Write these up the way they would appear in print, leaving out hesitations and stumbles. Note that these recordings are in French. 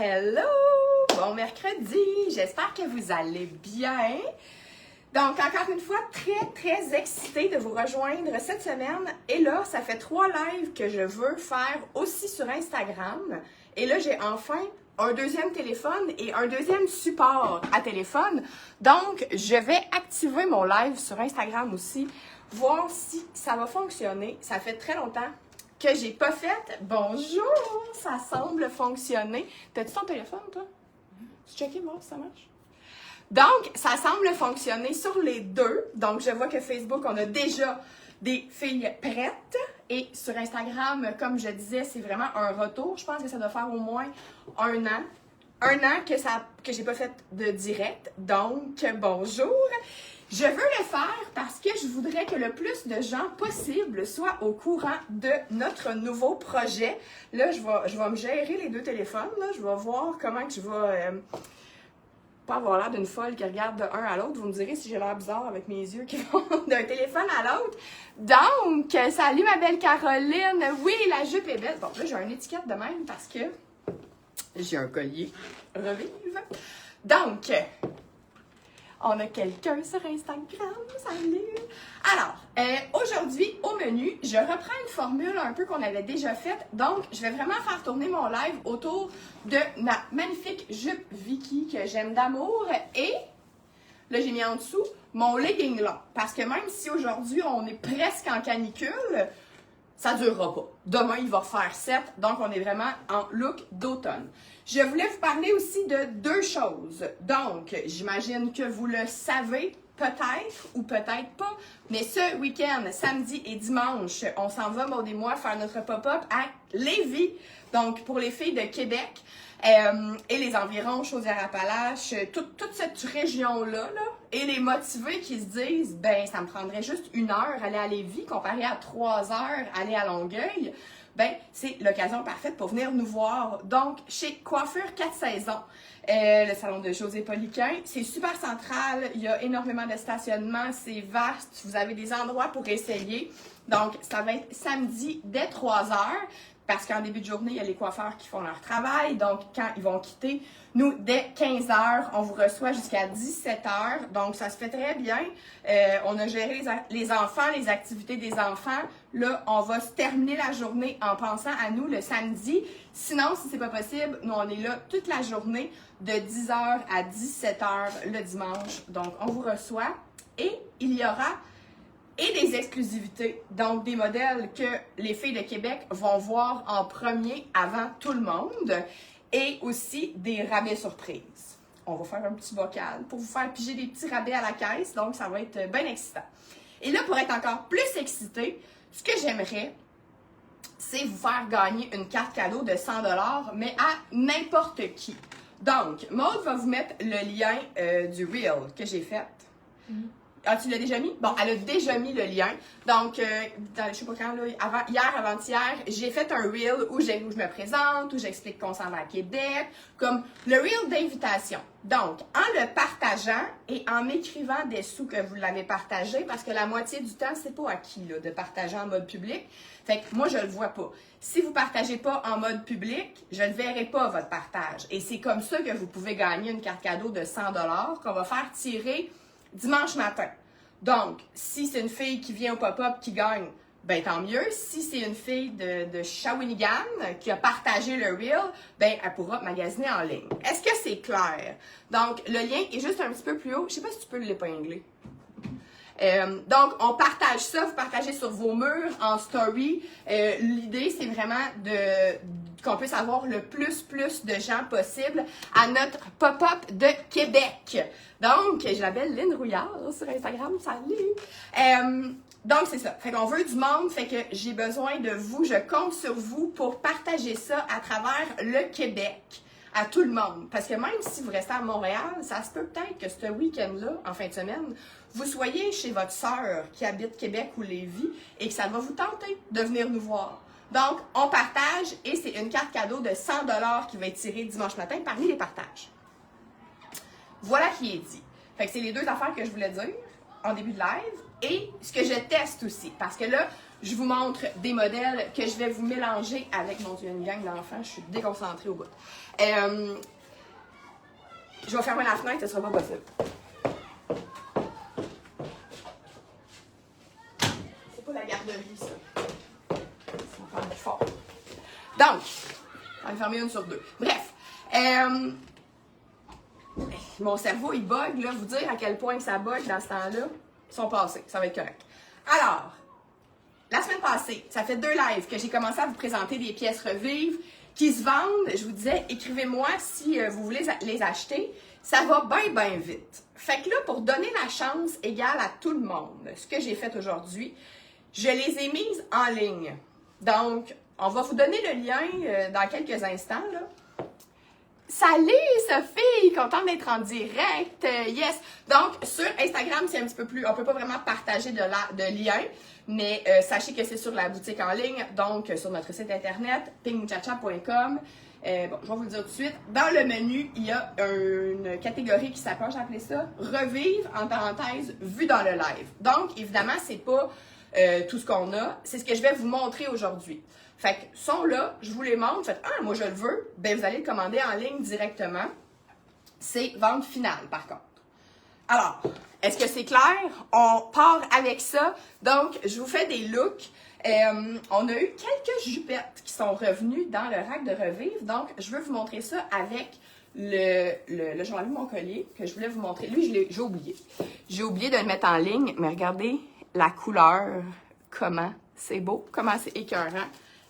Hello! Bon mercredi! J'espère que vous allez bien. Donc, encore une fois, très excitée de vous rejoindre cette semaine. Et là, ça fait 3 lives que je veux faire aussi sur Instagram. Et là, j'ai enfin un deuxième téléphone et un deuxième support à téléphone. Donc, je vais activer mon live sur Instagram aussi, voir si ça va fonctionner. Ça fait très longtemps que j'ai pas fait. Bonjour! Ça semble fonctionner. T'as-tu ton téléphone, toi? Tu checkes voir si ça marche? Donc, ça semble fonctionner sur les deux. Donc, je vois que Facebook, on a déjà des filles prêtes. Et sur Instagram, comme je disais, c'est vraiment un retour. Je pense que ça doit faire au moins 1 an. 1 an que j'ai pas fait de direct. Donc, bonjour! Je veux le faire parce que je voudrais que le plus de gens possible soient au courant de notre nouveau projet. Là, je vais me gérer les deux téléphones. Là. Je vais voir comment que je vais pas avoir l'air d'une folle qui regarde de un à l'autre. Vous me direz si j'ai l'air bizarre avec mes yeux qui vont d'un téléphone à l'autre. Donc, salut ma belle Caroline. Oui, la jupe est belle. Bon, là, j'ai une étiquette de même parce que j'ai un collier. Revive. Donc, on a quelqu'un sur Instagram, salut! Alors, aujourd'hui, au menu, je reprends une formule un peu qu'on avait déjà faite. Donc, je vais vraiment faire tourner mon live autour de ma magnifique jupe Vicky que j'aime d'amour. Et, là, j'ai mis en dessous mon legging long. Parce que même si aujourd'hui, on est presque en canicule, ça ne durera pas. Demain, il va faire 7, donc on est vraiment en look d'automne. Je voulais vous parler aussi de 2 choses. Donc, j'imagine que vous le savez, peut-être ou peut-être pas, mais ce week-end, samedi et dimanche, on s'en va, Maud et moi, faire notre pop-up à Lévis. Donc, pour les filles de Québec et les environs, Chaudière-Appalaches, toute cette région-là, là, et les motivés qui se disent, ben, ça me prendrait juste 1 heure aller à Lévis, comparé à 3 heures aller à Longueuil, ben, c'est l'occasion parfaite pour venir nous voir. Donc, chez Coiffure 4 saisons, le salon de José Poliquin, c'est super central, il y a énormément de stationnement, c'est vaste, vous avez des endroits pour essayer. Donc, ça va être samedi dès 3 heures. Parce qu'en début de journée, il y a les coiffeurs qui font leur travail. Donc, quand ils vont quitter, nous, dès 15 h, on vous reçoit jusqu'à 17 h. Donc, ça se fait très bien. On a géré les enfants, les activités des enfants. Là, on va se terminer la journée en pensant à nous le samedi. Sinon, si c'est pas possible, nous, on est là toute la journée de 10 h à 17 h le dimanche. Donc, on vous reçoit. Et il y aura des exclusivités, donc des modèles que les filles de Québec vont voir en premier avant tout le monde, et aussi des rabais surprises. On va faire un petit bocal pour vous faire piger des petits rabais à la caisse, donc ça va être bien excitant. Et là, pour être encore plus excité, ce que j'aimerais, c'est vous faire gagner une carte cadeau de 100 $, mais à n'importe qui. Donc, Maud va vous mettre le lien du Reel que j'ai fait. Ah, tu l'as déjà mis? Bon, elle a déjà mis le lien. Donc, je sais pas quand, là, avant-hier, j'ai fait un reel où je me présente, où j'explique qu'on s'en va à Québec, comme le reel d'invitation. Donc, en le partageant et en écrivant des sous que vous l'avez partagé, parce que la moitié du temps, c'est pas acquis, là, de partager en mode public. Fait que moi, je le vois pas. Si vous partagez pas en mode public, je ne verrai pas votre partage. Et c'est comme ça que vous pouvez gagner une carte cadeau de 100 $ qu'on va faire tirer dimanche matin. Donc, si c'est une fille qui vient au pop-up qui gagne, ben tant mieux. Si c'est une fille de Shawinigan qui a partagé le reel, ben elle pourra magasiner en ligne. Est-ce que c'est clair? Donc, le lien est juste un petit peu plus haut. Je sais pas si tu peux l'épingler. Donc, on partage ça, vous partagez sur vos murs, en story. L'idée, c'est vraiment qu'on puisse avoir le plus de gens possible à notre pop-up de Québec. Donc, je l'appelle Lynn Rouillard sur Instagram, salut! Donc, c'est ça. Fait qu'on veut du monde, fait que j'ai besoin de vous, je compte sur vous pour partager ça à travers le Québec à tout le monde. Parce que même si vous restez à Montréal, ça se peut peut-être que ce week-end-là, en fin de semaine, vous soyez chez votre sœur qui habite Québec ou Lévis et que ça va vous tenter de venir nous voir. Donc, on partage et c'est une carte cadeau de 100 $ qui va être tirée dimanche matin parmi les partages. Voilà qui est dit. Fait que c'est les 2 affaires que je voulais dire en début de live et ce que je teste aussi. Parce que là, je vous montre des modèles que je vais vous mélanger avec, mon Dieu, une gang d'enfants, je suis déconcentrée au bout. Je vais fermer la fenêtre, ce sera pas possible. C'est pas la garderie, ça. Ça va faire plus fort. Donc, on va en fermer une sur deux. Bref, mon cerveau, il bug, là, vous dire à quel point ça bug dans ce temps-là, ils sont passés, ça va être correct. Alors, la semaine passée, ça fait 2 lives que j'ai commencé à vous présenter des pièces Revive qui se vendent. Je vous disais, écrivez-moi si vous voulez les acheter. Ça va bien vite. Fait que là, pour donner la chance égale à tout le monde, ce que j'ai fait aujourd'hui, je les ai mises en ligne. Donc, on va vous donner le lien dans quelques instants, là. Salut Sophie, contente d'être en direct, yes. Donc sur Instagram c'est un petit peu plus, on peut pas vraiment partager de lien, mais sachez que c'est sur la boutique en ligne, donc sur notre site internet pingmuchacha.com. Bon, je vais vous le dire tout de suite. Dans le menu, il y a une catégorie qui s'appelle, j'ai appelé ça Revive en parenthèse vue dans le live. Donc évidemment c'est pas tout ce qu'on a, c'est ce que je vais vous montrer aujourd'hui. Fait que sont là, je vous les montre, faites « Ah, moi je le veux », ben vous allez le commander en ligne directement. C'est vente finale par contre. Alors, est-ce que c'est clair? On part avec ça. Donc, je vous fais des looks. On a eu quelques jupettes qui sont revenues dans le rack de Revive. Donc, je veux vous montrer ça avec le j'ai enlevé mon collier que je voulais vous montrer. Lui, j'ai oublié. J'ai oublié de le mettre en ligne, mais regardez la couleur, comment c'est beau, comment c'est écœurant.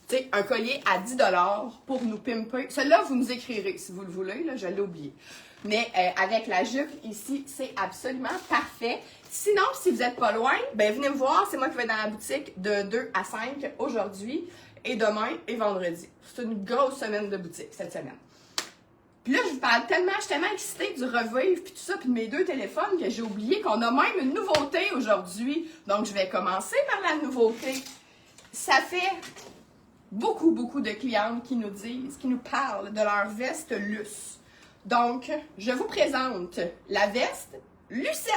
Tu sais, un collier à 10 $ pour nous pimper. Celui-là, vous nous écrirez si vous le voulez, là, je l'ai oublié. Mais avec la jupe ici, c'est absolument parfait. Sinon, si vous n'êtes pas loin, ben venez me voir. C'est moi qui vais dans la boutique de 2 à 5 aujourd'hui et demain et vendredi. C'est une grosse semaine de boutique cette semaine. Puis là, je vous parle tellement, je suis tellement excitée du Revive puis tout ça, puis de mes 2 téléphones que j'ai oublié qu'on a même une nouveauté aujourd'hui. Donc, je vais commencer par la nouveauté. Ça fait beaucoup de clientes qui nous disent, qui nous parlent de leur veste Luce. Donc, je vous présente la veste Lucette.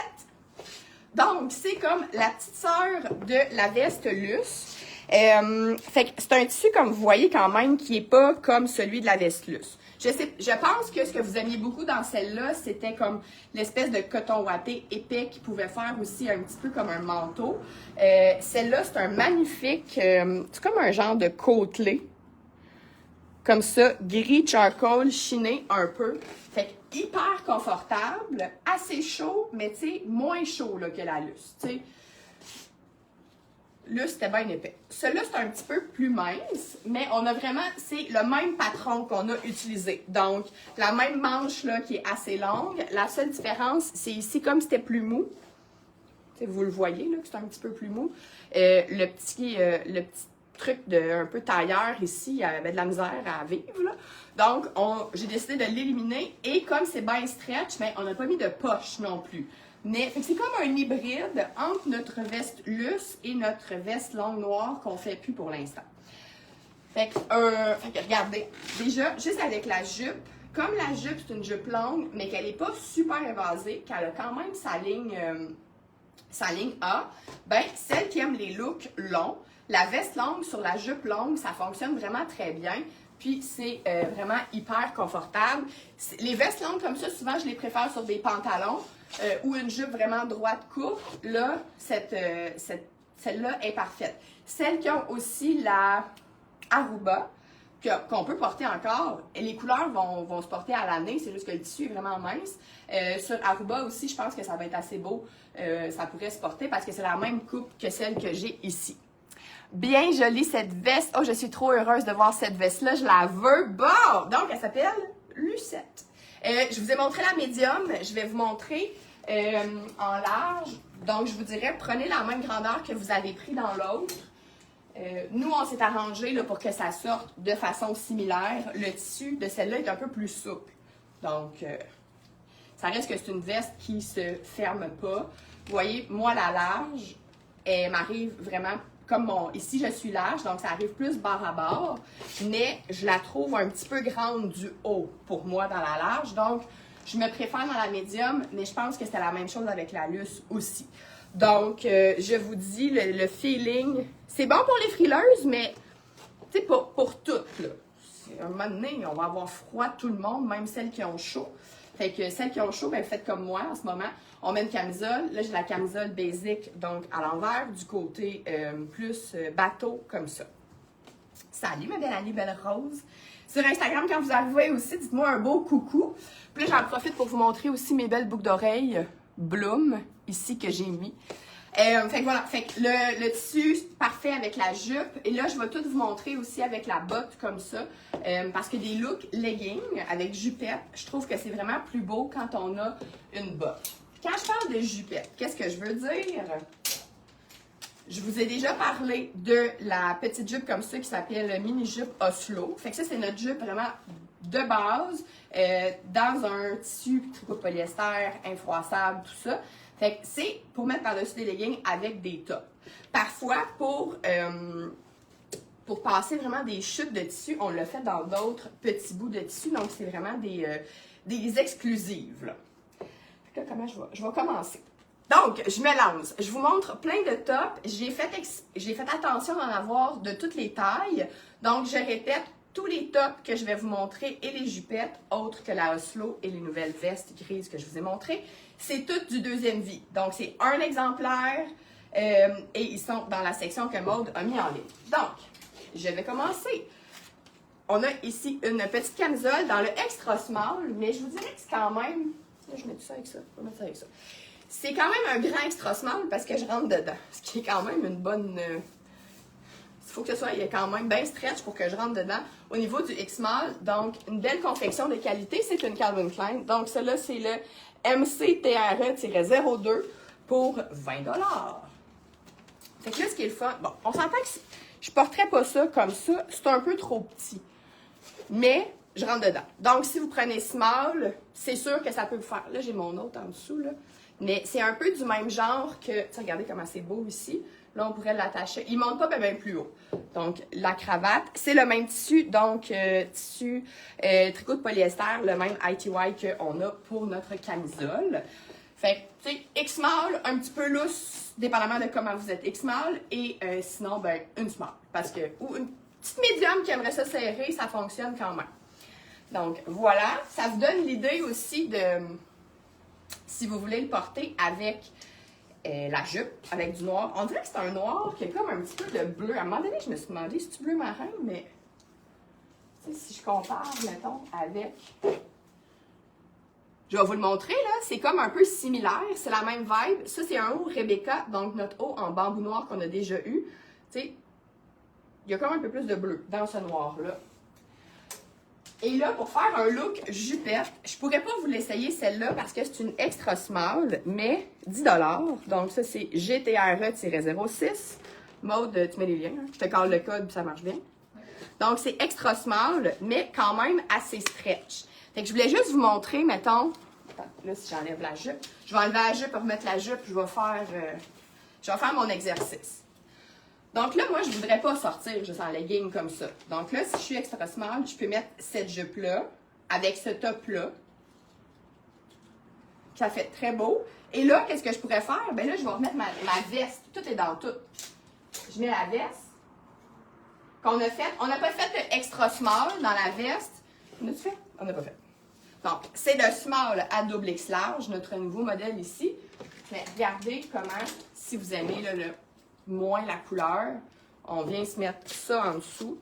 Donc, c'est comme la petite sœur de la veste Luce. Fait que c'est un tissu, comme vous voyez quand même, qui n'est pas comme celui de la veste Luce. Je pense que ce que vous aimiez beaucoup dans celle-là, c'était comme l'espèce de coton ouaté épais qui pouvait faire aussi un petit peu comme un manteau. Celle-là, c'est un magnifique, c'est comme un genre de côtelé. Comme ça, gris charcoal, chiné un peu. Fait que hyper confortable, assez chaud, mais tu sais, moins chaud là, que la Luce. Tu sais, Luce, c'était bien épais. Celui-là, c'est un petit peu plus mince, mais on a vraiment, c'est le même patron qu'on a utilisé. Donc, la même manche là qui est assez longue. La seule différence, c'est ici, comme c'était plus mou. Tu sais, vous le voyez, là, que c'est un petit peu plus mou. Le petit truc de un peu tailleur ici, il y avait de la misère à vivre. Là. Donc, j'ai décidé de l'éliminer. Et comme c'est bien stretch, mais on n'a pas mis de poche non plus. Mais c'est comme un hybride entre notre veste Luce et notre veste longue noire qu'on fait plus pour l'instant. Fait que regardez, déjà, juste avec la jupe, comme la jupe c'est une jupe longue, mais qu'elle n'est pas super évasée, qu'elle a quand même sa ligne A, ben celle qui aime les looks longs, la veste longue sur la jupe longue, ça fonctionne vraiment très bien. Puis c'est vraiment hyper confortable. Les vestes longues comme ça, souvent je les préfère sur des pantalons ou une jupe vraiment droite courte. Là, celle-là est parfaite. Celles qui ont aussi la Aruba, qu'on peut porter encore, et les couleurs vont se porter à l'année, c'est juste que le tissu est vraiment mince. Sur Aruba aussi, je pense que ça va être assez beau. Ça pourrait se porter parce que c'est la même coupe que celle que j'ai ici. Bien jolie cette veste. Oh, je suis trop heureuse de voir cette veste-là. Je la veux. Bon! Donc, elle s'appelle Lucette. Je vous ai montré la médium. Je vais vous montrer en large. Donc, je vous dirais, prenez la même grandeur que vous avez pris dans l'autre. Nous, on s'est arrangé là, pour que ça sorte de façon similaire. Le tissu de celle-là est un peu plus souple. Donc, ça reste que c'est une veste qui se ferme pas. Vous voyez, moi, la large, elle m'arrive vraiment... Comme ici, je suis large, donc ça arrive plus bord à bord, mais je la trouve un petit peu grande du haut pour moi dans la large. Donc, je me préfère dans la médium, mais je pense que c'est la même chose avec la Luce aussi. Donc, je vous dis, le feeling, c'est bon pour les frileuses, mais tu sais, pour toutes, là. Un moment donné, on va avoir froid tout le monde, même celles qui ont chaud. Fait que celles qui ont chaud, ben faites comme moi en ce moment. On met une camisole. Là, j'ai la camisole basic, donc à l'envers, du côté plus bateau, comme ça. Salut ma belle Annie, belle Rose. Sur Instagram, quand vous arrivez aussi, dites-moi un beau coucou. Puis là, j'en profite pour vous montrer aussi mes belles boucles d'oreilles Bloom, ici, que j'ai mis. Fait que voilà, fait que le tissu parfait avec la jupe. Et là, je vais tout vous montrer aussi avec la botte comme ça. Parce que des looks leggings avec jupette, je trouve que c'est vraiment plus beau quand on a une botte. Quand je parle de jupette, qu'est-ce que je veux dire? Je vous ai déjà parlé de la petite jupe comme ça qui s'appelle mini-jupe Oslo. Fait que ça, c'est notre jupe vraiment de base dans un tissu tricot de polyester, infroissable, tout ça. Fait que c'est pour mettre par-dessus des leggings avec des tops. Parfois, pour passer vraiment des chutes de tissu, on le fait dans d'autres petits bouts de tissu. Donc, c'est vraiment des exclusives, là. Fait que là, comment je vais commencer? Donc, je me lance. Je vous montre plein de tops. J'ai fait attention d'en avoir de toutes les tailles. Donc, je répète tous les tops que je vais vous montrer et les jupettes, autres que la Oslo et les nouvelles vestes grises que je vous ai montrées. C'est toutes du deuxième vie. Donc, c'est un exemplaire et ils sont dans la section que Maude a mis en ligne. Donc, je vais commencer. On a ici une petite camisole dans le extra small, mais je vous dirais que c'est quand même... Là, je mets tout ça avec ça. Je vais mettre ça avec ça. C'est quand même un grand extra small parce que je rentre dedans. Ce qui est quand même une bonne... Il faut que ce soit quand même bien stretch pour que je rentre dedans. Au niveau du X-Small, donc une belle confection de qualité, c'est une Calvin Klein. Donc celle-là, c'est le MCTRE-02 pour 20 $. Fait que là, ce qui est le fun... Bon, on s'entend que je ne porterais pas ça comme ça. C'est un peu trop petit. Mais je rentre dedans. Donc, si vous prenez small, c'est sûr que ça peut vous faire... Là, j'ai mon autre en dessous, là. Mais c'est un peu du même genre que... Tu sais, regardez comment c'est beau ici. Là, on pourrait l'attacher. Il ne monte pas bien plus haut. Donc, la cravate, c'est le même tissu. Donc, tissu tricot de polyester, le même ITY qu'on a pour notre camisole. Fait que, tu sais, X-Small, un petit peu lousse, dépendamment de comment vous êtes X-Small. Et sinon, ben, une small. Parce que... Ou une petite médium qui aimerait ça serrer, ça fonctionne quand même. Donc, voilà. Ça vous donne l'idée aussi de... Si vous voulez le porter avec la jupe, avec du noir. On dirait que c'est un noir qui a comme un petit peu de bleu. À un moment donné, je me suis demandé si c'est bleu marin, mais si je compare, mettons, avec... Je vais vous le montrer, là. C'est comme un peu similaire. C'est la même vibe. Ça, c'est un haut Rebecca, donc notre haut en bambou noir qu'on a déjà eu. Tu sais, il y a comme un peu plus de bleu dans ce noir-là. Et là, pour faire un look jupette, je pourrais pas vous l'essayer celle-là parce que c'est une extra small, mais 10 $. Donc ça, c'est GTRE-06. Maude, tu mets les liens, hein? Je te colle le code puis ça marche bien. Donc c'est extra small, mais quand même assez stretch. Fait que je voulais juste vous montrer, mettons... Attends, là, si j'enlève la jupe, je vais enlever la jupe pour remettre la jupe, je vais faire mon exercice. Donc là, moi, je ne voudrais pas sortir juste en legging comme ça. Donc là, si je suis extra small, je peux mettre cette jupe-là avec ce top-là. Ça fait très beau. Et là, qu'est-ce que je pourrais faire? Ben là, je vais remettre ma veste. Tout est dans tout. Je mets la veste qu'on a faite. On n'a pas fait le extra small dans la veste. On a-tu fait? On n'a pas fait. Donc, c'est le small à double X large, notre nouveau modèle ici. Mais regardez comment, si vous aimez là, moins la couleur, on vient se mettre ça en dessous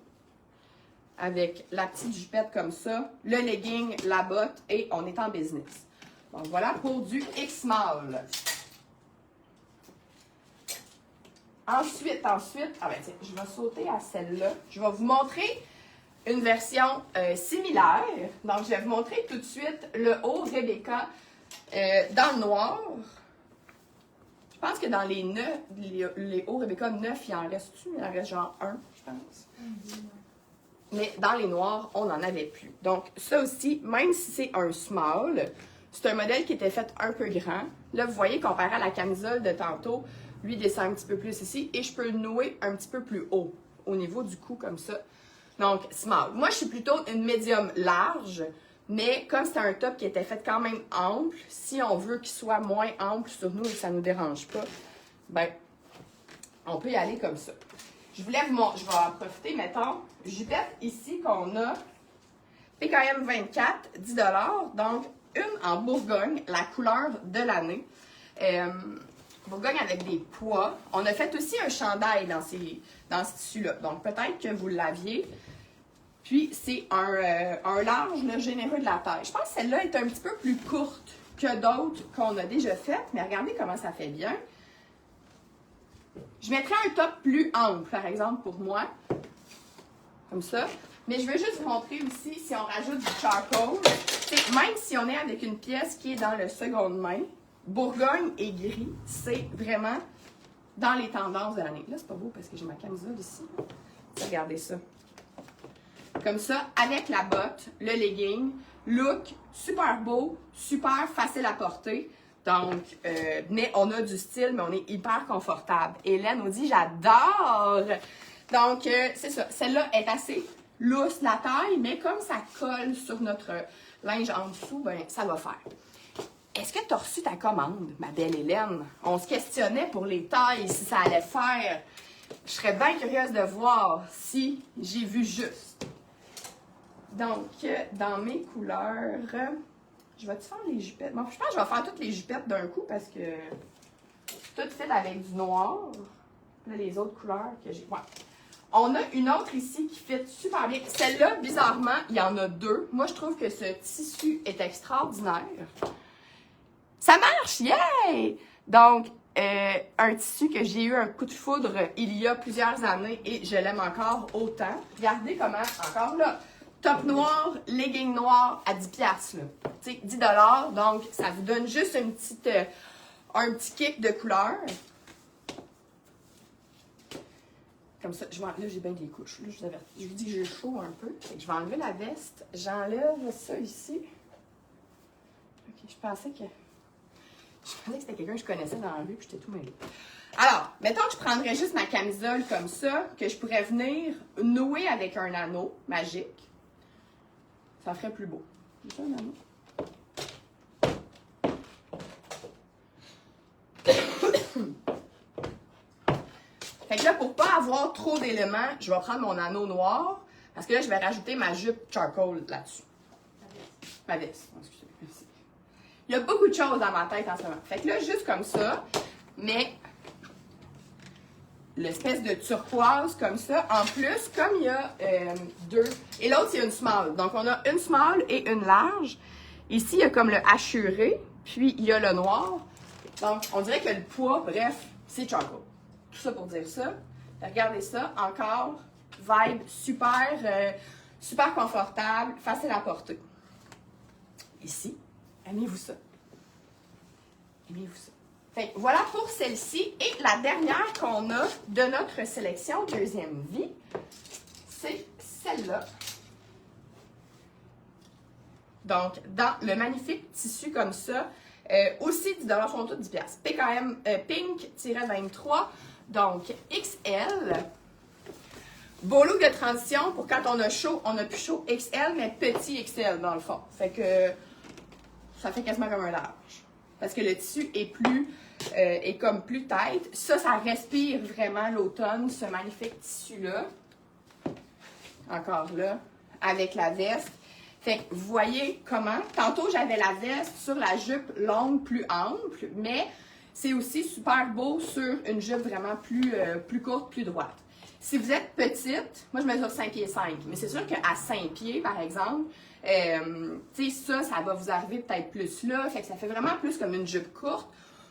avec la petite jupette comme ça, le legging, la botte et on est en business. Donc voilà pour du X-Small. Ensuite, ah ben tiens, je vais sauter à celle-là. Je vais vous montrer une version similaire. Donc je vais vous montrer tout de suite le haut Rebecca dans le noir. Je pense que dans les hauts Rebecca 9, il en reste-tu? Il en reste genre un, je pense. Mais dans les noirs, on n'en avait plus. Donc, ça aussi, même si c'est un small, c'est un modèle qui était fait un peu grand. Là, vous voyez, comparé à la camisole de tantôt, lui descend un petit peu plus ici. Et je peux le nouer un petit peu plus haut, au niveau du cou, comme ça. Donc, small. Moi, je suis plutôt une médium large. Mais comme c'est un top qui était fait quand même ample, si on veut qu'il soit moins ample sur nous et que ça ne nous dérange pas, ben, on peut y aller comme ça. Je voulais vous montrer, je vais en profiter, mettons, jupette ici qu'on a PKM 24, 10 $, donc une en Bourgogne, la couleur de l'année. Bourgogne avec des pois. On a fait aussi un chandail dans ce tissu-là, donc peut-être que vous l'aviez. Puis c'est un large là, généreux de la taille. Je pense que celle-là est un petit peu plus courte que d'autres qu'on a déjà faites, mais regardez comment ça fait bien. Je mettrais un top plus ample, par exemple, pour moi. Comme ça. Mais je veux juste vous montrer aussi, si on rajoute du charcoal, même si on est avec une pièce qui est dans le seconde main, Bourgogne et gris, c'est vraiment dans les tendances de l'année. Là, c'est pas beau parce que j'ai ma camisole ici. Regardez ça. Comme ça, avec la botte, le legging, look super beau, super facile à porter. Donc, mais on a du style, mais on est hyper confortable. Hélène nous dit, j'adore! Donc, c'est ça. Celle-là est assez lousse la taille, mais comme ça colle sur notre linge en dessous, ben ça va faire. Est-ce que tu as reçu ta commande, ma belle Hélène? On se questionnait pour les tailles, si ça allait faire. Je serais bien curieuse de voir si j'ai vu juste. Donc, dans mes couleurs, je vais-tu faire les jupettes? Bon, je pense que je vais faire toutes les jupettes d'un coup parce que tout fait avec du noir. Là, les autres couleurs que j'ai. Ouais. On a une autre ici qui fit super bien. Celle-là, bizarrement, il y en a deux. Moi, je trouve que ce tissu est extraordinaire. Ça marche! Yay! Donc, un tissu que j'ai eu un coup de foudre il y a plusieurs années et je l'aime encore autant. Regardez comment, encore là, top noir, legging noir à 10$. Là. Tu sais, 10 $, donc ça vous donne juste une petite, un petit kick de couleur. Comme ça, là, j'ai bien des couches. Là, je vous dis que j'ai chaud un peu. Je vais enlever la veste. J'enlève ça ici. OK, je pensais que c'était quelqu'un que je connaissais dans la rue, puis j'étais tout mêlée. Alors, mettons que je prendrais juste ma camisole comme ça, que je pourrais venir nouer avec un anneau magique. Ça ferait plus beau. J'ai ça, un anneau? Fait que là, pour pas avoir trop d'éléments, je vais prendre mon anneau noir, parce que là, je vais rajouter ma jupe charcoal là-dessus. Ma veste. Excusez, merci. Il y a beaucoup de choses dans ma tête en ce moment. Fait que là, juste comme ça, mais l'espèce de turquoise comme ça. En plus, comme il y a deux, et l'autre, c'est une small. Donc, on a une small et une large. Ici, il y a comme le hachuré, puis il y a le noir. Donc, on dirait que le poids, bref, c'est charcoal. Tout ça pour dire ça. Regardez ça, encore, vibe super, super confortable, facile à porter. Ici, aimez-vous ça. Aimez-vous ça. Fait que voilà pour celle-ci. Et la dernière qu'on a de notre sélection deuxième vie, c'est celle-là. Donc, dans le magnifique tissu comme ça, aussi 10 $, sont toutes 10$. PKM Pink-23, donc XL. Beau look de transition pour quand on a chaud, on a plus chaud XL, mais petit XL dans le fond. Fait que ça fait quasiment comme un large. Parce que le tissu est comme plus tight. Ça respire vraiment l'automne, ce magnifique tissu-là. Encore là, avec la veste. Fait que vous voyez comment, tantôt j'avais la veste sur la jupe longue plus ample, mais c'est aussi super beau sur une jupe vraiment plus courte, plus droite. Si vous êtes petite, moi je mesure 5 pieds 5, mais c'est sûr qu'à 5 pieds par exemple, tu sais ça va vous arriver peut-être plus là, fait que ça fait vraiment plus comme une jupe courte.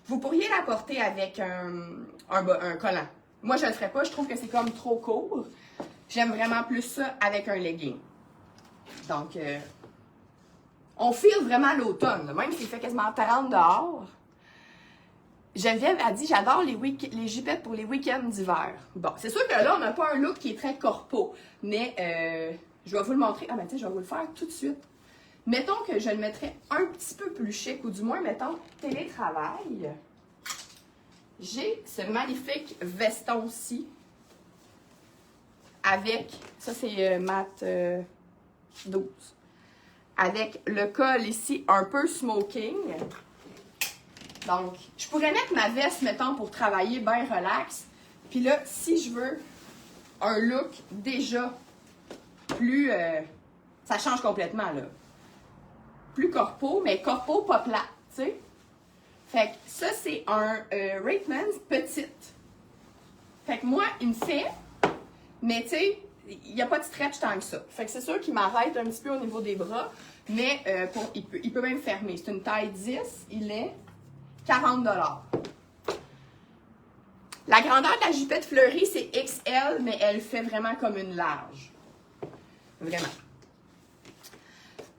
Vous pourriez la porter avec un collant. Moi je le ferais pas, je trouve que c'est comme trop court. J'aime vraiment plus ça avec un legging. Donc, on file vraiment l'automne, même s'il fait quasiment 40 dehors. Geneviève a dit, j'adore les jupettes pour les week-ends d'hiver. Bon, c'est sûr que là, on n'a pas un look qui est très corpo, mais je vais vous le montrer. Ah, ben tu sais, je vais vous le faire tout de suite. Mettons que je le mettrais un petit peu plus chic, ou du moins, mettons, télétravail. J'ai ce magnifique veston-ci, avec, ça c'est mat 12, avec le col ici un peu smoking. Donc, je pourrais mettre ma veste, mettons, pour travailler bien relax. Puis là, si je veux un look déjà plus... ça change complètement, là. Plus corpo, mais corpo pas plat, tu sais. Fait que ça, c'est un Ratemans petite. Fait que moi, il me fait, mais tu sais, il n'y a pas de stretch tant que ça. Fait que c'est sûr qu'il m'arrête un petit peu au niveau des bras, mais il peut même fermer. C'est une taille 10, il est 40 $. La grandeur de la jupette fleurie, c'est XL, mais elle fait vraiment comme une large. Vraiment.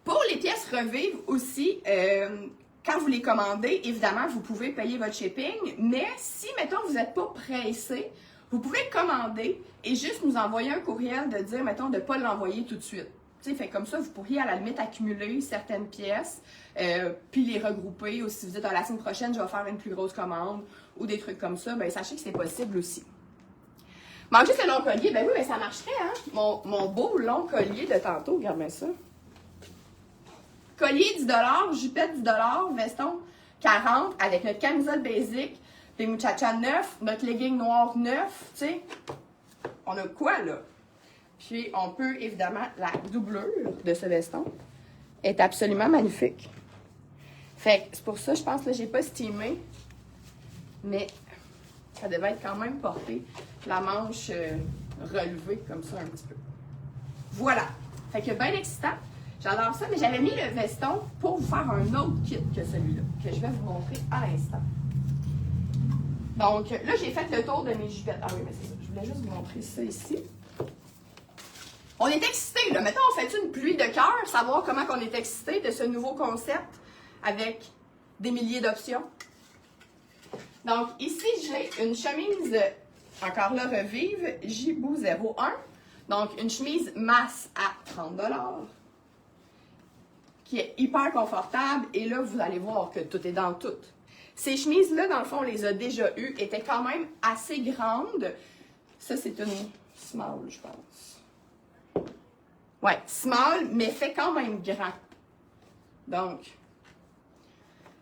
Pour les pièces Revive aussi, quand vous les commandez, évidemment, vous pouvez payer votre shipping, mais si, mettons, vous n'êtes pas pressé, vous pouvez commander et juste nous envoyer un courriel de dire, mettons, de ne pas l'envoyer tout de suite. Tu sais, fait comme ça, vous pourriez à la limite accumuler certaines pièces, puis les regrouper, ou si vous dites, la semaine prochaine, je vais faire une plus grosse commande, ou des trucs comme ça, bien, sachez que c'est possible aussi. Manger ce long collier, ben oui, mais ça marcherait, hein? Mon beau long collier de tantôt, regardez ça. Collier 10 $, jupette 10 $, veston 40 $, avec notre camisole basic, des muchachas 9, notre legging noir 9, tu sais. On a quoi, là? Puis, on peut, évidemment, la doublure de ce veston est absolument magnifique. Fait que c'est pour ça, je pense que j'ai pas steamé, mais ça devait être quand même porté. La manche relevée comme ça un petit peu. Voilà. Fait que bien excitant. J'adore ça, mais j'avais mis le veston pour vous faire un autre kit que celui-là, que je vais vous montrer à l'instant. Donc, là, j'ai fait le tour de mes jupettes. Ah oui, mais c'est ça. Je voulais juste vous montrer ça ici. On est excités, là. Mettons, on fait une pluie de cœur, savoir comment on est excités de ce nouveau concept avec des milliers d'options. Donc, ici, j'ai une chemise, encore là, Revive, Gibou 01. Donc, une chemise masse à 30 $, qui est hyper confortable. Et là, vous allez voir que tout est dans tout. Ces chemises-là, dans le fond, on les a déjà eues, étaient quand même assez grandes. Ça, c'est une small, je pense. Ouais, small, mais fait quand même grand. Donc,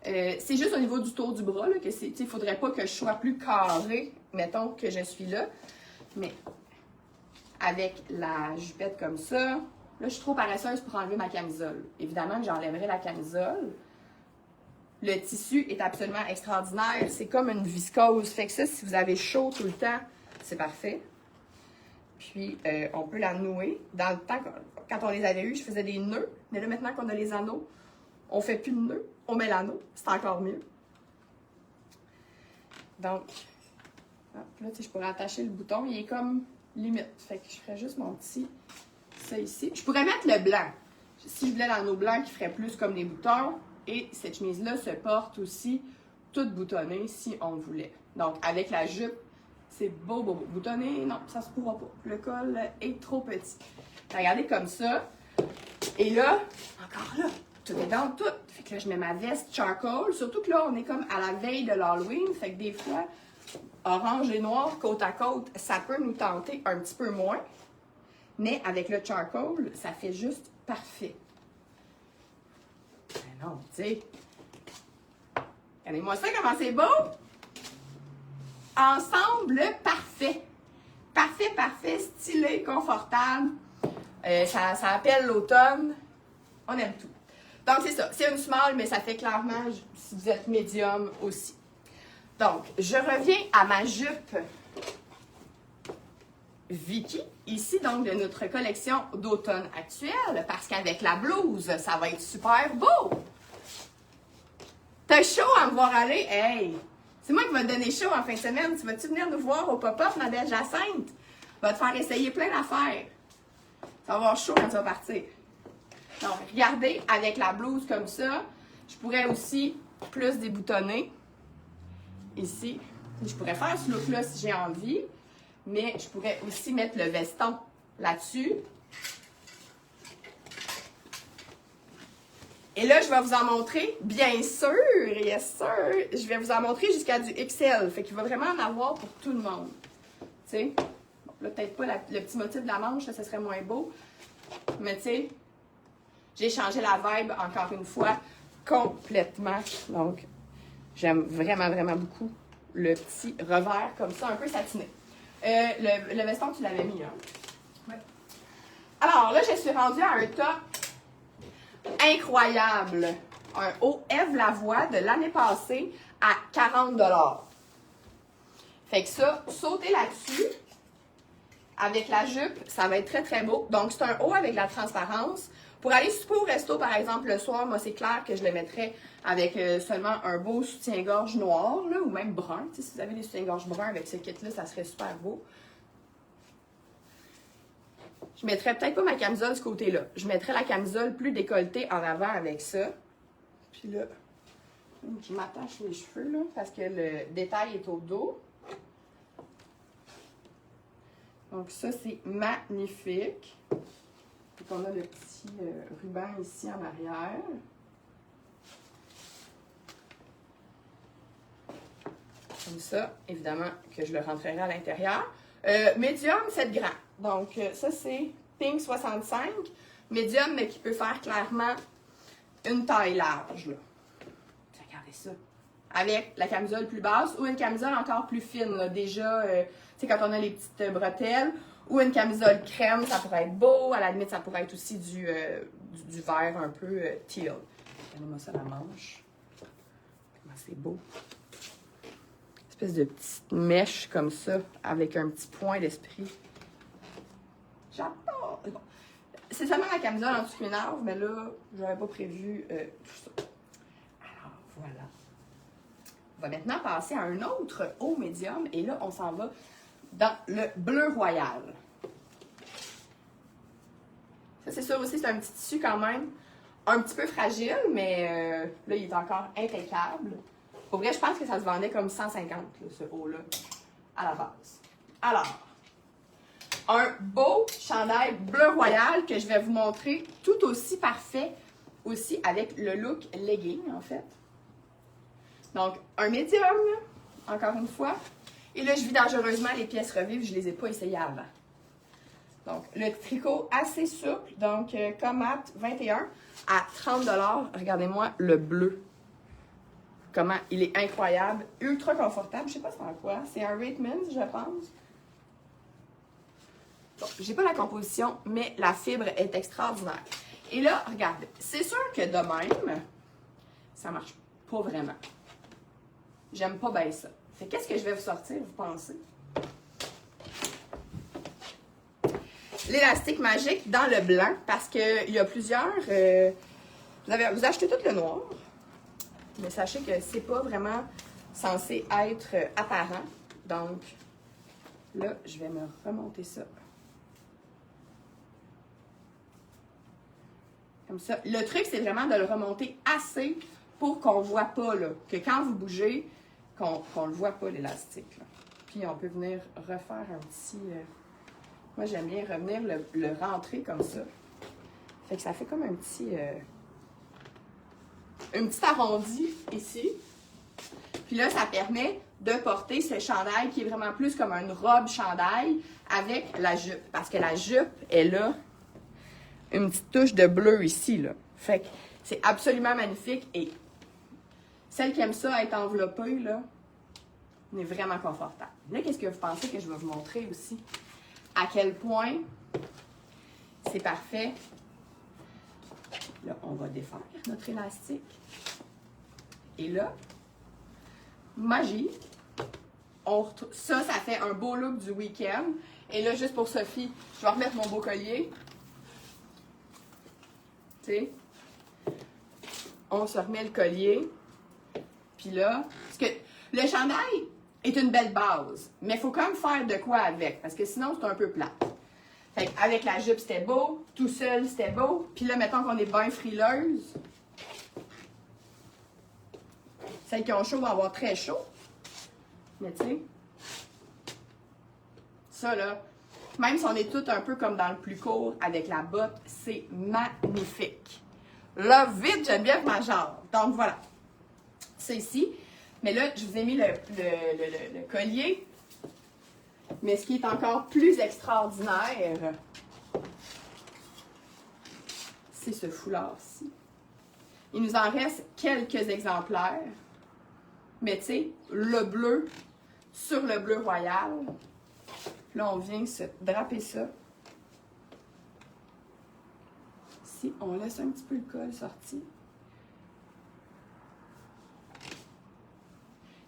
c'est juste au niveau du tour du bras, là, que c'est, il ne faudrait pas que je sois plus carré, mettons, que je suis là. Mais avec la jupette comme ça, là, je suis trop paresseuse pour enlever ma camisole. Évidemment que j'enlèverai la camisole. Le tissu est absolument extraordinaire. C'est comme une viscose. Fait que ça, si vous avez chaud tout le temps, c'est parfait. Puis, on peut la nouer. Dans le temps, quand on les avait eus, je faisais des nœuds. Mais là, maintenant qu'on a les anneaux, on ne fait plus de nœuds. On met l'anneau. C'est encore mieux. Donc, là, je pourrais attacher le bouton. Il est comme limite. Fait que je ferais juste mon petit, ça ici. Je pourrais mettre le blanc. Si je voulais l'anneau blanc qui ferait plus comme des boutons. Et cette chemise-là se porte aussi toute boutonnée si on le voulait. Donc, avec la jupe, c'est beau, beau, beau. Boutonné, non, ça se pourra pas. Le col est trop petit. Regardez comme ça. Et là, encore là, tout est dans tout. Fait que là, je mets ma veste charcoal. Surtout que là, on est comme à la veille de l'Halloween. Fait que des fois, orange et noir, côte à côte, ça peut nous tenter un petit peu moins. Mais avec le charcoal, ça fait juste parfait. Mais non, tu sais. Regardez-moi ça, comment c'est beau! Ensemble, parfait. Parfait, parfait, stylé, confortable. Ça appelle l'automne. On aime tout. Donc, c'est ça. C'est une small, mais ça fait clairement si vous êtes médium aussi. Donc, je reviens à ma jupe Vicky, ici, donc, de notre collection d'automne actuelle, parce qu'avec la blouse, ça va être super beau! T'as chaud à me voir aller? Hey! C'est moi qui vais te donner chaud en fin de semaine. Tu vas-tu venir nous voir au pop-up, ma belle Jacinthe? Va te faire essayer plein d'affaires. Ça va avoir chaud quand tu vas partir. Donc, regardez, avec la blouse comme ça, je pourrais aussi plus déboutonner. Ici. Je pourrais faire ce look-là si j'ai envie. Mais je pourrais aussi mettre le veston là-dessus. Et là, je vais vous en montrer, bien sûr, yes sir, je vais vous en montrer jusqu'à du XL. Fait qu'il va vraiment en avoir pour tout le monde. Tu sais, bon, là, peut-être pas le petit motif de la manche, ça serait moins beau. Mais tu sais, j'ai changé la vibe, encore une fois, complètement. Donc, J'aime vraiment, vraiment beaucoup le petit revers comme ça, un peu satiné. Le veston, tu l'avais mis, hein? Oui. Alors là, je suis rendue à un top incroyable. Un haut Eve Lavoie de l'année passée à 40 $. Fait que ça, sauter là-dessus, avec la jupe, ça va être très, très beau. Donc, c'est un haut avec la transparence. Pour aller souper au resto, par exemple, le soir, moi, c'est clair que je le mettrais avec seulement un beau soutien-gorge noir, là, ou même brun. Tu sais, si vous avez des soutiens-gorge bruns avec ce kit-là, ça serait super beau. Je mettrais peut-être pas ma camisole de ce côté-là. Je mettrais la camisole plus décolletée en avant avec ça. Puis là, je m'attache les cheveux, là, parce que le détail est au dos. Donc ça, c'est magnifique. Donc on a le petit ruban ici en arrière. Comme ça, évidemment que je le rentrerai à l'intérieur. Médium, 7 grands. Donc ça, c'est Pink 65. Médium, mais qui peut faire clairement une taille large. Là. Regardez ça. Avec la camisole plus basse ou une camisole encore plus fine. Là. Déjà, tu sais, quand on a les petites bretelles, ou une camisole crème, ça pourrait être beau. À la limite, ça pourrait être aussi du vert un peu teal. Regardez-moi ça, la manche. Comment c'est beau. Une espèce de petite mèche comme ça, avec un petit point d'esprit. J'adore! Bon. C'est seulement la camisole en dessous qui m'énerve, mais là, je n'avais pas prévu tout ça. Alors, voilà. On va maintenant passer à un autre haut médium, et là, on s'en va dans le bleu royal. Ça, c'est sûr aussi, c'est un petit tissu quand même un petit peu fragile, mais là, il est encore impeccable. Pour vrai, je pense que ça se vendait comme 150, là, ce haut-là, à la base. Alors, un beau chandail bleu royal que je vais vous montrer tout aussi parfait aussi avec le look legging, en fait. Donc, un médium, encore une fois. Et là, je vis dangereusement les pièces revives, je ne les ai pas essayées avant. Donc, le tricot assez souple, donc Comat 21 à 30 $. Regardez-moi le bleu. Comment il est incroyable, ultra confortable. Je ne sais pas c'est en quoi. C'est un Ratemans, je pense. Bon, j'ai pas la composition, mais la fibre est extraordinaire. Et là, regardez, c'est sûr que de même, ça marche pas vraiment. J'aime pas bien ça. Fait qu'est-ce que je vais vous sortir, vous pensez? L'élastique magique dans le blanc, parce qu'il y a plusieurs... vous achetez tout le noir, mais sachez que c'est pas vraiment censé être apparent. Donc, là, je vais me remonter ça. Comme ça. Le truc, c'est vraiment de le remonter assez pour qu'on ne voit pas, là, que quand vous bougez, qu'on ne le voit pas, l'élastique. Puis, on peut venir refaire un petit... moi, j'aime bien revenir le rentrer comme ça. Fait que ça fait comme un petit arrondi ici. Puis là, ça permet de porter ce chandail qui est vraiment plus comme une robe chandail avec la jupe. Parce que la jupe, elle a une petite touche de bleu ici, là. Fait que c'est absolument magnifique. Et celle qui aime ça être enveloppée, là, on est vraiment confortable. Là, qu'est-ce que vous pensez que je vais vous montrer aussi? À quel point c'est parfait. Là, on va défaire notre élastique. Et là, magie. Ça fait un beau look du week-end. Et là, juste pour Sophie, je vais remettre mon beau collier. Tu sais, on se remet le collier. Puis là, parce que le chandail est une belle base, mais il faut quand même faire de quoi avec, parce que sinon, c'est un peu plat. Fait qu'avec la jupe, c'était beau. Tout seul, c'était beau. Puis là, mettons qu'on est bien frileuse. Celles qui ont chaud vont avoir très chaud. Mais tu sais, ça là, même si on est toutes un peu comme dans le plus court avec la botte, c'est magnifique. Là, vite, j'aime bien ma jambe. Donc voilà, c'est ici. Mais là, je vous ai mis le collier. Mais ce qui est encore plus extraordinaire, c'est ce foulard-ci. Il nous en reste quelques exemplaires. Mais tu sais, le bleu sur le bleu royal. Là, on vient se draper ça. Ici, on laisse un petit peu le col sorti.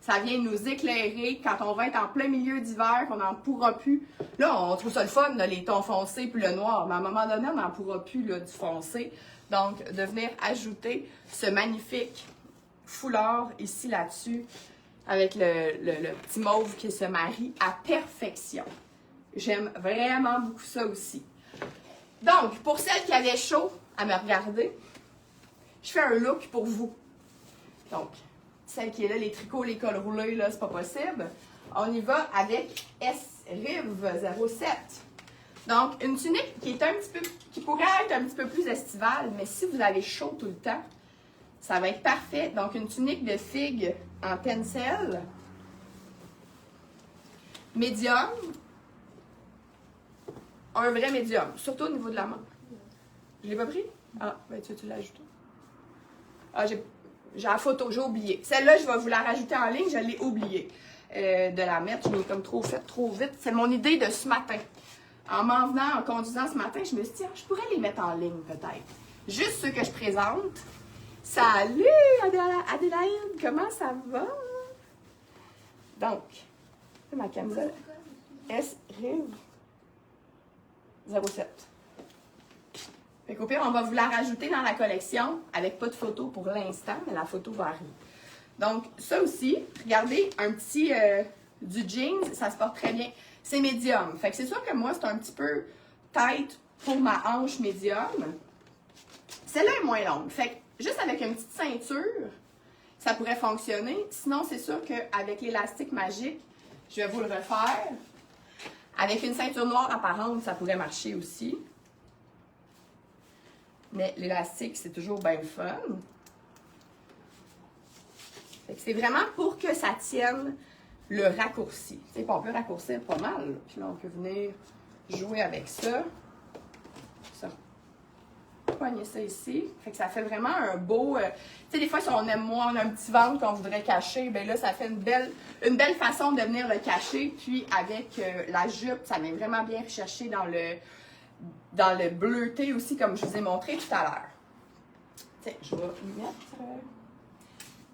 Ça vient nous éclairer quand on va être en plein milieu d'hiver, qu'on n'en pourra plus. Là, on trouve ça le fun, là, les tons foncés puis le noir. Mais à un moment donné, on n'en pourra plus là, du foncé. Donc, de venir ajouter ce magnifique foulard ici, là-dessus, avec le petit mauve qui se marie à perfection. J'aime vraiment beaucoup ça aussi. Donc, pour celles qui avaient chaud à me regarder, je fais un look pour vous. Donc, celle qui est là, les tricots, les cols roulés, là, c'est pas possible. On y va avec S-Rive 07. Donc, une tunique qui est un petit peu, qui pourrait être un petit peu plus estivale, mais si vous avez chaud tout le temps, ça va être parfait. Donc, une tunique de figue en tencel, médium, un vrai médium, surtout au niveau de la manche. Je l'ai pas pris? Ah, ben tu l'as ajouté. Ah, j'ai la photo, j'ai oublié. Celle-là, je vais vous la rajouter en ligne, je l'ai oublié de la mettre. Je l'ai comme trop fait trop vite. C'est mon idée de ce matin. En m'en venant, en conduisant ce matin, je me suis dit, je pourrais les mettre en ligne peut-être. Juste ceux que je présente. Salut Adélaïde, comment ça va? Donc, c'est ma camisole S-Rive 07. Fait qu'au pire, on va vous la rajouter dans la collection avec pas de photo pour l'instant, mais la photo va arriver. Donc, ça aussi, regardez, un petit du jeans, ça se porte très bien. C'est médium. Fait que c'est sûr que moi, c'est un petit peu tight pour ma hanche médium. Celle-là est moins longue. Fait que juste avec une petite ceinture, ça pourrait fonctionner. Sinon, c'est sûr qu'avec l'élastique magique, je vais vous le refaire. Avec une ceinture noire apparente, ça pourrait marcher aussi. Mais l'élastique, c'est toujours bien fun. C'est vraiment pour que ça tienne le raccourci. T'sais, on peut raccourcir pas mal. Là. Puis là, on peut venir jouer avec ça. Ça. Poigner ça ici. Fait que ça fait vraiment un beau... tu sais, des fois, si on aime moins, on a un petit ventre qu'on voudrait cacher, bien là, ça fait une belle façon de venir le cacher. Puis avec la jupe, ça vient vraiment bien rechercher dans le bleuté aussi, comme je vous ai montré tout à l'heure. Tiens, je vais mettre...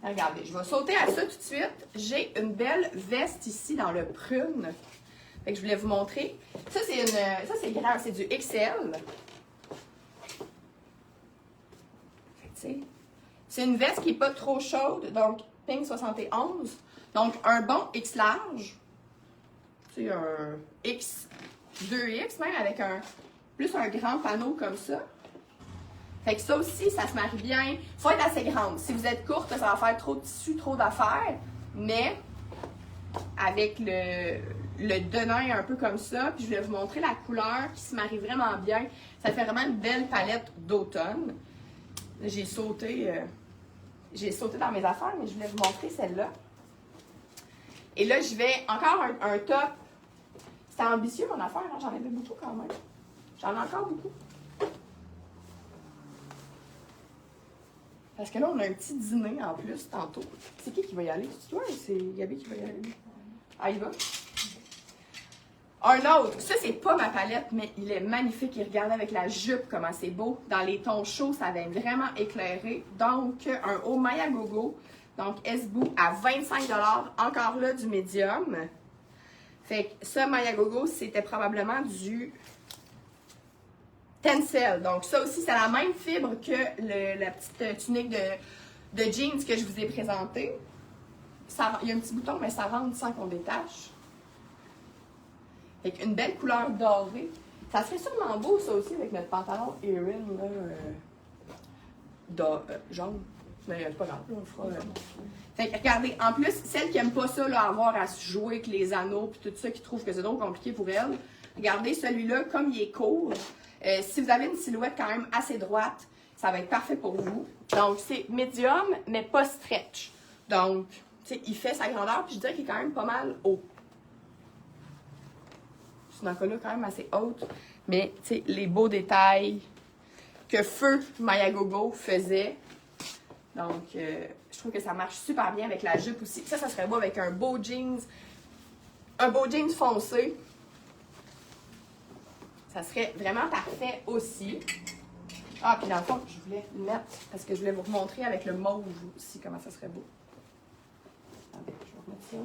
Regardez, je vais sauter à ça tout de suite. J'ai une belle veste ici dans le prune. Fait que je voulais vous montrer. Ça, c'est grand, c'est du XL. C'est une veste qui n'est pas trop chaude, donc Pink 71. Donc, un bon X large. C'est un X, 2X même, avec plus un grand panneau comme ça. Fait que ça aussi, ça se marie bien. Il faut être assez grande. Si vous êtes courte, ça va faire trop de tissu, trop d'affaires. Mais avec le denim un peu comme ça, puis je vais vous montrer la couleur qui se marie vraiment bien. Ça fait vraiment une belle palette d'automne. J'ai sauté dans mes affaires, mais je voulais vous montrer celle-là. Et là, je vais encore un top. C'était ambitieux mon affaire, hein? J'en avais beaucoup quand même. J'en ai encore beaucoup. Parce que là, on a un petit dîner en plus tantôt. C'est qui va y aller? C'est toi ou c'est Gabi qui va y aller? Ah, il va? Un autre. Ça, c'est pas ma palette, mais il est magnifique. Il regarde avec la jupe comment c'est beau. Dans les tons chauds, ça vient vraiment éclairer. Donc, un haut Maya Gogo. Donc, S-Boo à 25 $. Encore là, du médium. Fait que ça, Maya Gogo, c'était probablement du tencel. Donc, ça aussi, c'est la même fibre que la petite tunique de jeans que je vous ai présentée. Il y a un petit bouton, mais ça rentre sans qu'on détache. Fait qu'une belle couleur dorée. Ça serait sûrement beau, ça aussi, avec notre pantalon Erin, jaune. Mais c'est pas grave, on le fera. Fait que regardez, en plus, celles qui n'aiment pas ça, là, avoir à se jouer avec les anneaux puis tout ça, qui trouvent que c'est trop compliqué pour elles, regardez celui-là, comme il est court. Si vous avez une silhouette quand même assez droite, ça va être parfait pour vous. Donc, c'est médium, mais pas stretch. Donc, tu sais, il fait sa grandeur, puis je dirais qu'il est quand même pas mal haut. C'est une encolure quand même assez haute, mais tu sais, les beaux détails que Feu Maya Gogo faisait Donc, je trouve que ça marche super bien avec la jupe aussi. Ça serait beau avec un beau jeans foncé. Ça serait vraiment parfait aussi. Ah, puis dans le fond, je voulais le mettre parce que je voulais vous montrer avec le mauve aussi comment ça serait beau. Attendez, je vais remettre ça.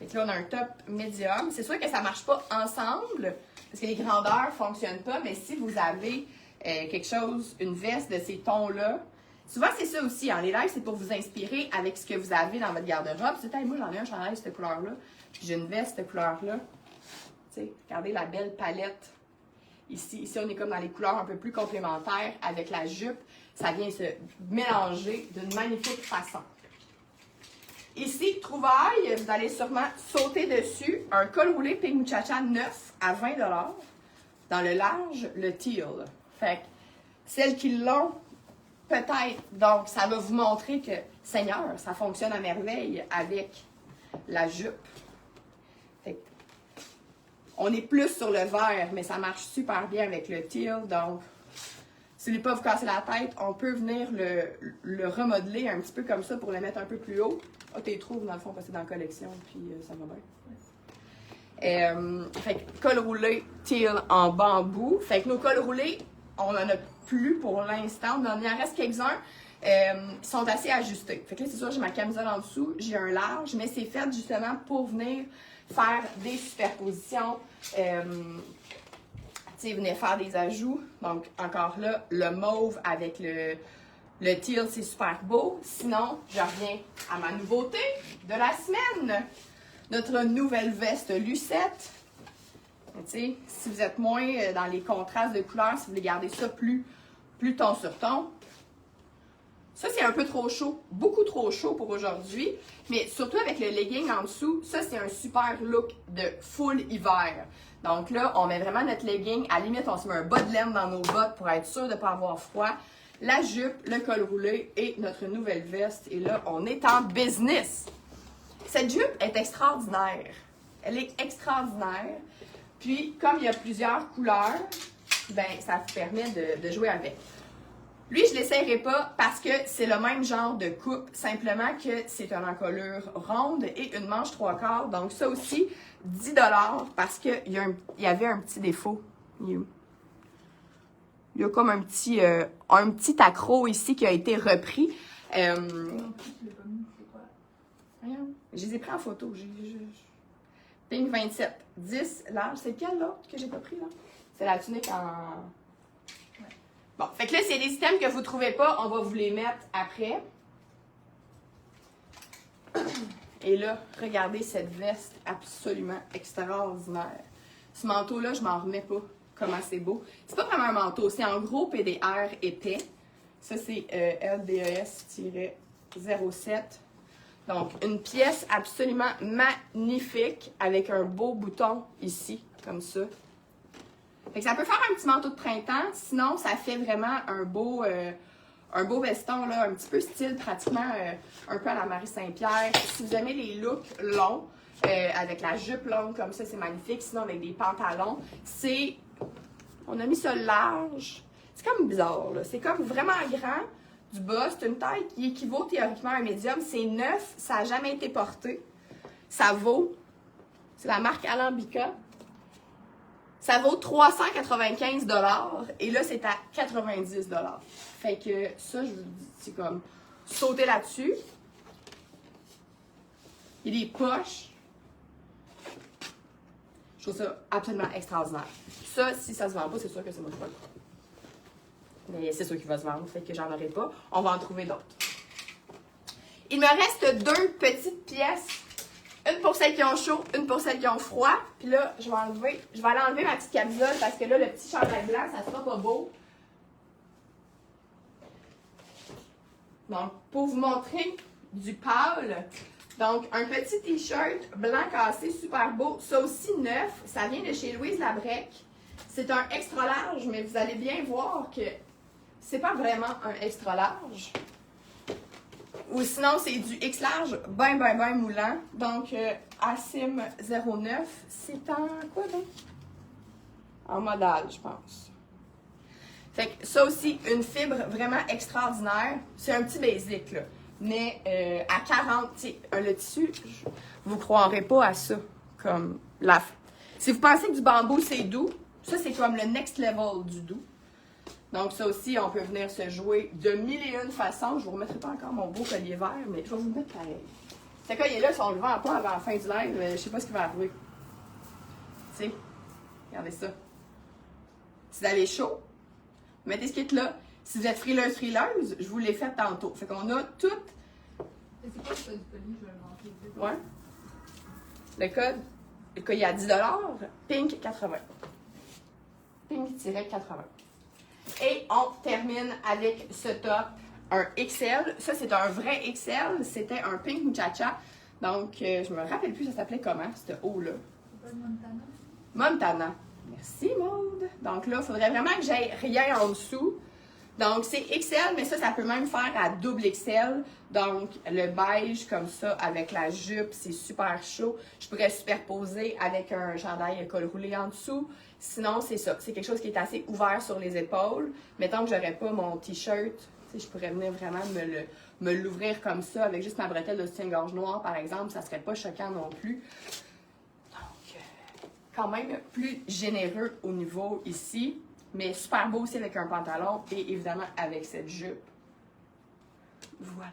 Fait que là, on a un top médium. C'est sûr que ça ne marche pas ensemble parce que les grandeurs ne fonctionnent pas, mais si vous avez quelque chose, une veste de ces tons-là, souvent c'est ça aussi, hein, les lives, c'est pour vous inspirer avec ce que vous avez dans votre garde-robe. C'est moi, j'en ai un chandail de cette couleur-là, puis j'ai une veste de cette couleur-là. Tu sais, regardez la belle palette. Ici, on est comme dans les couleurs un peu plus complémentaires avec la jupe. Ça vient se mélanger d'une magnifique façon. Ici, trouvaille, vous allez sûrement sauter dessus. Un col roulé Pink Muchacha neuf à 20 $. Dans le large, le teal. Fait que celles qui l'ont, peut-être. Donc, ça va vous montrer que, Seigneur, ça fonctionne à merveille avec la jupe. Fait que, on est plus sur le vert, mais ça marche super bien avec le teal. Donc, si vous ne voulez pas vous casser la tête, on peut venir le remodeler un petit peu comme ça pour le mettre un peu plus haut. Ah, tu les trouves dans le fond parce que c'est dans la collection, puis ça va bien. Fait que col roulé teal en bambou. Fait que nos cols roulés, on n'en a plus pour l'instant. Il en reste quelques-uns. Ils sont assez ajustés. Fait que là, c'est sûr, j'ai ma camisole en dessous, j'ai un large, mais c'est fait justement pour venir faire des superpositions. Venir faire des ajouts. Donc, encore là, le mauve avec le teal, c'est super beau. Sinon, je reviens à ma nouveauté de la semaine. Notre nouvelle veste Lucette. Si vous êtes moins dans les contrastes de couleurs, si vous voulez garder ça plus ton sur ton. Ça, c'est un peu trop chaud. Beaucoup trop chaud pour aujourd'hui. Mais surtout avec le legging en dessous, ça, c'est un super look de full hiver. Donc là, on met vraiment notre legging. À la limite, on se met un bas de laine dans nos bottes pour être sûr de ne pas avoir froid. La jupe, le col roulé et notre nouvelle veste. Et là, on est en business. Cette jupe est extraordinaire. Elle est extraordinaire. Puis, comme il y a plusieurs couleurs, ben ça vous permet de jouer avec. Lui, je ne l'essayerai pas parce que c'est le même genre de coupe, simplement que c'est une encolure ronde et une manche 3/4. Donc ça aussi, 10 $ parce qu'il y avait un petit défaut. Il y a comme un petit accroc ici qui a été repris. Je les ai pris en photo. Pink 27, 10 large. C'est quel l'autre que j'ai pas pris là? C'est la tunique en... Bon, fait que là, c'est des items que vous ne trouvez pas, on va vous les mettre après. Et là, regardez cette veste absolument extraordinaire. Ce manteau-là, je m'en remets pas. Comment c'est beau. C'est pas vraiment un manteau, c'est en gros PDR épais. Ça, c'est LDES-07. Donc, une pièce absolument magnifique avec un beau bouton ici, comme ça. Fait que ça peut faire un petit manteau de printemps, sinon ça fait vraiment un beau veston, là, un petit peu style pratiquement un peu à la Marie Saint-Pierre. Si vous aimez les looks longs, avec la jupe longue comme ça, c'est magnifique. Sinon avec des pantalons, on a mis ça large. C'est comme bizarre, là. C'est comme vraiment grand du bas. C'est une taille qui équivaut théoriquement à un médium. C'est neuf, ça n'a jamais été porté. Ça vaut, c'est la marque Alambica. Ça vaut 395 $. Et là, c'est à 90 $. Fait que ça, je vous dis, c'est comme sauter là-dessus. Il y a des poches. Je trouve ça absolument extraordinaire. Ça, si ça se vend pas, c'est sûr que c'est moi qui vais le prendre. Mais c'est sûr qu'il va se vendre, fait que j'en aurai pas. On va en trouver d'autres. Il me reste 2 petites pièces. Une pour celles qui ont chaud, une pour celles qui ont froid. Puis là, je vais aller enlever ma petite camisole parce que là, le petit chandail blanc, ça sera pas beau. Donc, pour vous montrer du pâle, donc un petit t-shirt blanc cassé, super beau. Ça aussi neuf, ça vient de chez Louise Labrec. C'est un extra large, mais vous allez bien voir que c'est pas vraiment un extra large. Ou sinon, c'est du X large, ben moulant. Donc, Assim 09, c'est en quoi donc? En modal, je pense. Fait que ça aussi, une fibre vraiment extraordinaire. C'est un petit basic, là. Mais à 40, tu sais, le tissu, vous ne croirez pas à ça. Comme la... Si vous pensez que du bambou, c'est doux, ça, c'est comme le next level du doux. Donc, ça aussi, on peut venir se jouer de mille et une façons. Je ne vous remettrai pas encore mon beau collier vert, mais je vais vous le mettre pareil. C'est quoi, il est là, si on le vend pas avant la fin du live, je ne sais pas ce qui va arriver. Tu sais, regardez ça. Si vous avez chaud, mettez ce kit-là. Si vous êtes frileuse, je vous l'ai fait tantôt. Fait qu'on a tout. C'est quoi ça du colis? Je vais le Ouais. montrer. Le code, il y a 10 Pink 80. Pink-80. Et on termine avec ce top, un XL. Ça, c'est un vrai XL. C'était un Pink Muchacha. Donc, je me rappelle plus, ça s'appelait comment, ce haut-là? C'est pas Montana? Montana. Merci, Maude. Donc là, il faudrait vraiment que j'aie rien en dessous. Donc, c'est XL, mais ça peut même faire à double XL. Donc, le beige comme ça, avec la jupe, c'est super chaud. Je pourrais superposer avec un chandail à col roulé en dessous. Sinon, c'est ça. C'est quelque chose qui est assez ouvert sur les épaules. Mettons que j'aurais pas mon t-shirt, je pourrais venir vraiment me l'ouvrir comme ça, avec juste ma bretelle de soutien-gorge noir, par exemple. Ça serait pas choquant non plus. Donc, quand même plus généreux au niveau ici. Mais super beau aussi avec un pantalon et évidemment avec cette jupe. Voilà.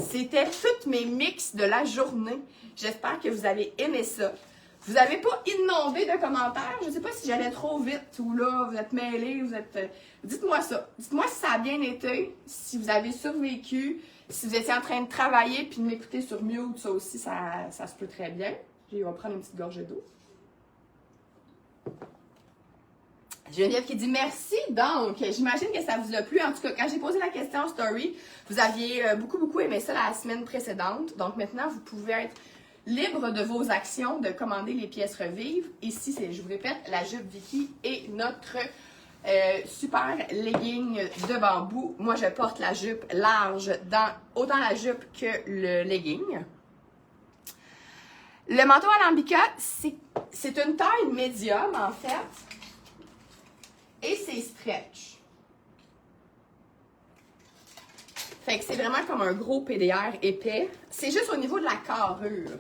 C'était tous mes mix de la journée. J'espère que vous avez aimé ça. Vous n'avez pas inondé de commentaires. Je ne sais pas si j'allais trop vite ou là, vous êtes mêlés, vous êtes... Dites-moi ça. Dites-moi si ça a bien été, si vous avez survécu, si vous étiez en train de travailler puis de m'écouter sur mute, ça aussi, ça se peut très bien. Je vais prendre une petite gorgée d'eau. Geneviève qui dit merci. Donc, j'imagine que ça vous a plu. En tout cas, quand j'ai posé la question en story, vous aviez beaucoup aimé ça la semaine précédente. Donc, maintenant, vous pouvez être libre de vos actions, de commander les pièces Revive. Ici, c'est, je vous répète, la jupe Vicky et notre super legging de bambou. Moi, je porte la jupe large dans autant la jupe que le legging. Le manteau alambica, c'est une taille médium, en fait. Et c'est stretch. Fait que c'est vraiment comme un gros PDR épais. C'est juste au niveau de la carrure.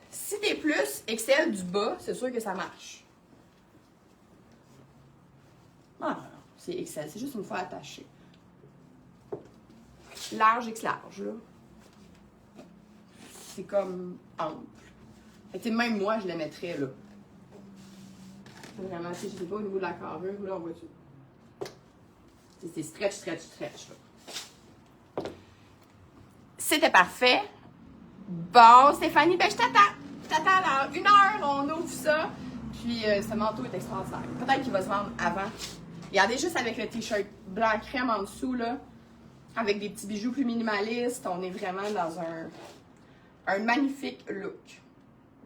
Si t'es plus XL du bas, c'est sûr que ça marche. Ah non, c'est XL, c'est juste une fois attaché. Large X large, là. C'est comme ample. Fait que même moi, je le mettrais là. Vraiment, si je sais pas au niveau de la carrure, là, on voit-tu? C'est stretch, là. C'était parfait. Bon, Stéphanie, ben je t'attends. Je t'attends dans 1 heure, on ouvre ça. Puis, ce manteau est extraordinaire. Peut-être qu'il va se vendre avant. Regardez, juste avec le t-shirt blanc crème en dessous, là, avec des petits bijoux plus minimalistes, on est vraiment dans un magnifique look.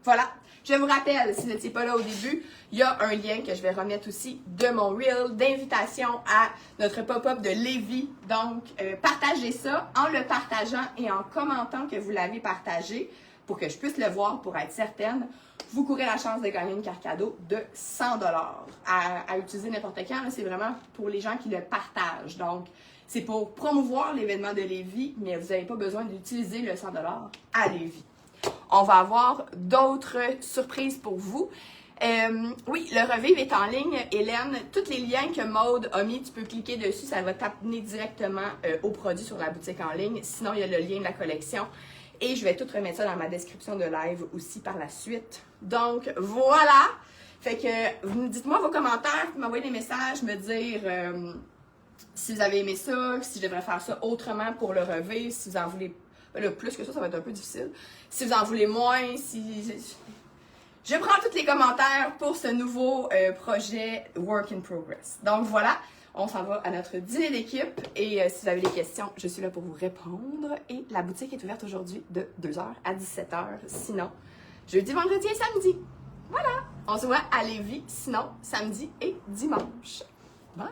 Voilà. Je vous rappelle, si vous n'étiez pas là au début, il y a un lien que je vais remettre aussi de mon reel d'invitation à notre pop-up de Lévis. Donc, partagez ça en le partageant et en commentant que vous l'avez partagé pour que je puisse le voir pour être certaine. Vous courez la chance de gagner une carte cadeau de 100 $ à utiliser n'importe quand. C'est vraiment pour les gens qui le partagent. Donc, c'est pour promouvoir l'événement de Lévis, mais vous n'avez pas besoin d'utiliser le 100 $ à Lévis. On va avoir d'autres surprises pour vous. Oui, le Revive est en ligne. Hélène, tous les liens que Maude a mis, tu peux cliquer dessus. Ça va t'amener directement au produit sur la boutique en ligne. Sinon, il y a le lien de la collection. Et je vais tout remettre ça dans ma description de live aussi par la suite. Donc, voilà. Fait que, dites-moi vos commentaires, m'envoyer des messages, me dire si vous avez aimé ça, si je devrais faire ça autrement pour le Revive, si vous en voulez. Là, plus que ça va être un peu difficile. Si vous en voulez moins, je prends tous les commentaires pour ce nouveau projet Work in Progress. Donc voilà, on s'en va à notre dîner d'équipe et si vous avez des questions, je suis là pour vous répondre. Et la boutique est ouverte aujourd'hui de 2h à 17h. Sinon, jeudi, vendredi et samedi. Voilà, on se voit à Lévis, sinon samedi et dimanche. Bye!